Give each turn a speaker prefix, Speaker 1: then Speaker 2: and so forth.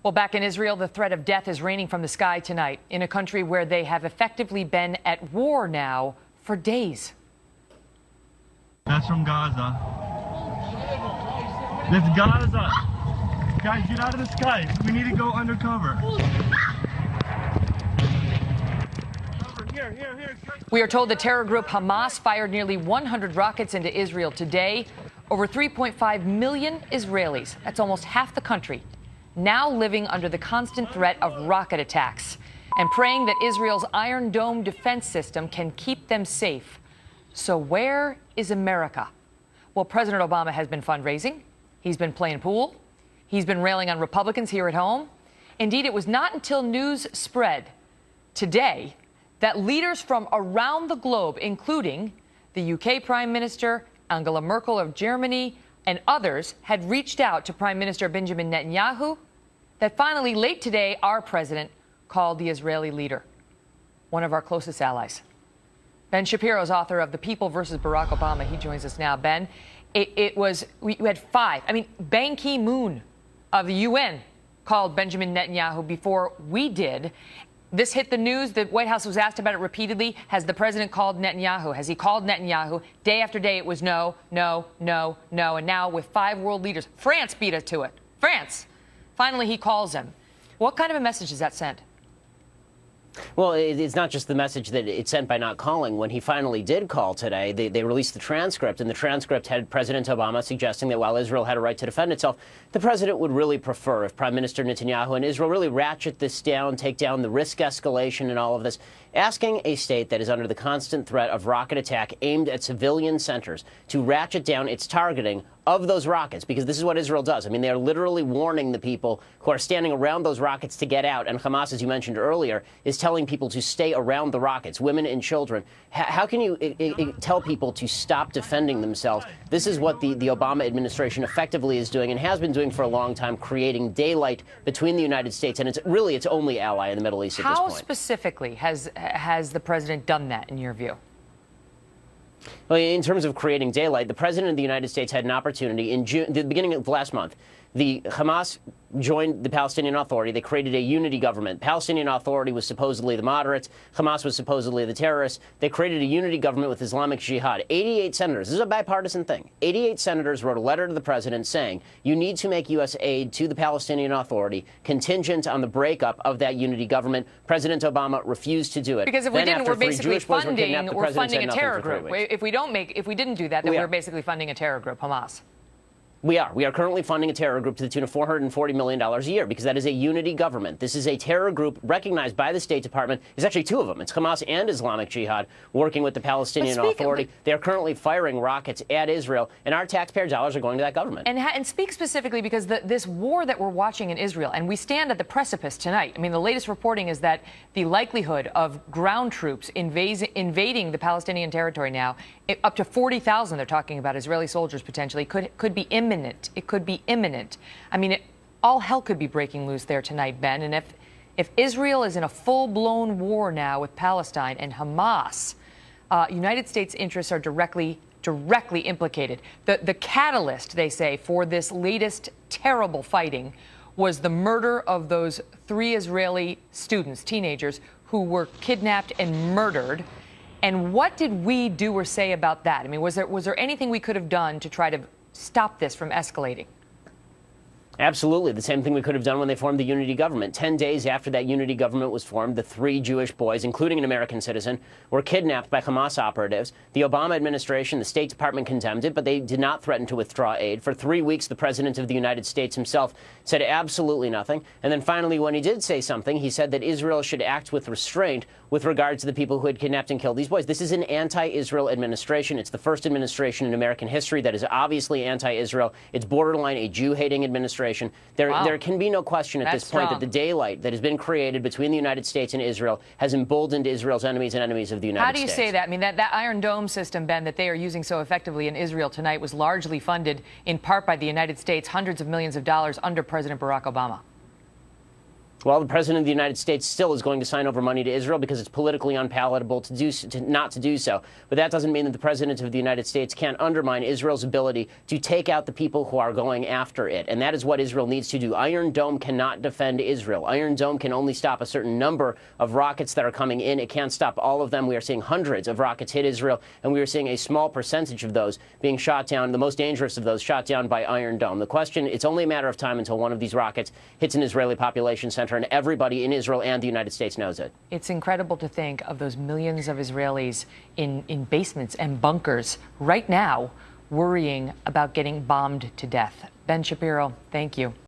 Speaker 1: Well, back in Israel, the threat of death is raining from the sky tonight in a country where they have effectively been at war now for days.
Speaker 2: That's from Gaza. That's Gaza. Guys, get out of the sky. We need to go undercover. Here.
Speaker 1: We are told the terror group Hamas fired nearly 100 rockets into Israel today. Over 3.5 million Israelis, that's almost half the country, now living under the constant threat of rocket attacks and praying that Israel's Iron Dome defense system can keep them safe. So where is America? Well, President Obama has been fundraising. He's been playing pool. He's been railing on Republicans here at home. Indeed, it was not until news spread today that leaders from around the globe, including the UK Prime Minister, Angela Merkel of Germany, and others, had reached out to Prime Minister Benjamin Netanyahu, that finally, late today, our president called the Israeli leader, one of our closest allies. Ben Shapiro is author of The People versus Barack Obama. He joins us now. Ben, we had five. Ban Ki-moon of the UN called Benjamin Netanyahu before we did. This hit the news. The White House was asked about it repeatedly. Has the president called Netanyahu? Has he called Netanyahu? Day after day, it was no. And now with five world leaders, France beat us to it. France. Finally, he calls him. What kind of a message does that send?
Speaker 3: Well, it's not just the message that it sent by not calling. When he finally did call today, they released the transcript, and the transcript had President Obama suggesting that while Israel had a right to defend itself, the president would really prefer if Prime Minister Netanyahu and Israel really ratchet this down, take down the risk escalation and all of this, asking a state that is under the constant threat of rocket attack aimed at civilian centers to ratchet down its targeting of those rockets, because this is what Israel does. They are literally warning the people who are standing around those rockets to get out. And Hamas, as you mentioned earlier, is telling people to stay around the rockets, women and children. How can you tell people to stop defending themselves? This is what the Obama administration effectively is doing and has been doing for a long time, creating daylight between the United States and its only ally in the Middle East at this point.
Speaker 1: How specifically has the president done that, in your view?
Speaker 3: Well, in terms of creating daylight, the president of the United States had an opportunity in June, the beginning of last month. The Hamas joined the Palestinian Authority. They created a unity government. Palestinian Authority was supposedly the moderates. Hamas was supposedly the terrorists. They created a unity government with Islamic Jihad. 88 senators. This is a bipartisan thing. 88 senators wrote a letter to the president saying, you need to make U.S. aid to the Palestinian Authority contingent on the breakup of that unity government. President Obama refused to do it.
Speaker 1: Because if we didn't, we're basically funding a terror group. If we didn't do that, then we're basically funding a terror group, Hamas.
Speaker 3: We are currently funding a terror group to the tune of $440 million a year, because that is a unity government. This is a terror group recognized by the State Department. It's actually two of them. It's Hamas and Islamic Jihad working with the Palestinian Authority. They are currently firing rockets at Israel, and our taxpayer dollars are going to that government.
Speaker 1: And speak specifically, because this war that we're watching in Israel, and we stand at the precipice tonight. The latest reporting is that the likelihood of ground troops invading the Palestinian territory now, up to 40,000, they're talking about Israeli soldiers potentially, could be imminent. It could be imminent. All hell could be breaking loose there tonight, Ben. And if Israel is in a full-blown war now with Palestine and Hamas, United States interests are directly implicated. The catalyst, they say, for this latest terrible fighting was the murder of those 3 Israeli students, teenagers, who were kidnapped and murdered. And what did we do or say about that? Was there anything we could have done to try to stop this from escalating?
Speaker 3: Absolutely. The same thing we could have done when they formed the unity government. 10 days after that unity government was formed, the 3 Jewish boys, including an American citizen, were kidnapped by Hamas operatives. The Obama administration, the State Department condemned it, but they did not threaten to withdraw aid. For 3 weeks, the President of the United States himself said absolutely nothing. And then finally, when he did say something, he said that Israel should act with restraint with regard to the people who had kidnapped and killed these boys. This is an anti-Israel administration. It's the first administration in American history that is obviously anti-Israel. It's borderline a Jew-hating administration. There can be no question at this point that the daylight that has been created between the United States and Israel has emboldened Israel's enemies and enemies of the United States.
Speaker 1: How do you say that? That Iron Dome system, Ben, that they are using so effectively in Israel tonight was largely funded in part by the United States, hundreds of millions of dollars under President Barack Obama.
Speaker 3: Well, the president of the United States still is going to sign over money to Israel because it's politically unpalatable not to do so. But that doesn't mean that the president of the United States can't undermine Israel's ability to take out the people who are going after it. And that is what Israel needs to do. Iron Dome cannot defend Israel. Iron Dome can only stop a certain number of rockets that are coming in. It can't stop all of them. We are seeing hundreds of rockets hit Israel, and we are seeing a small percentage of those being shot down, the most dangerous of those shot down by Iron Dome. The question, it's only a matter of time until one of these rockets hits an Israeli population center, and everybody in Israel and the United States knows it.
Speaker 1: It's incredible to think of those millions of Israelis in basements and bunkers right now worrying about getting bombed to death. Ben Shapiro, thank you.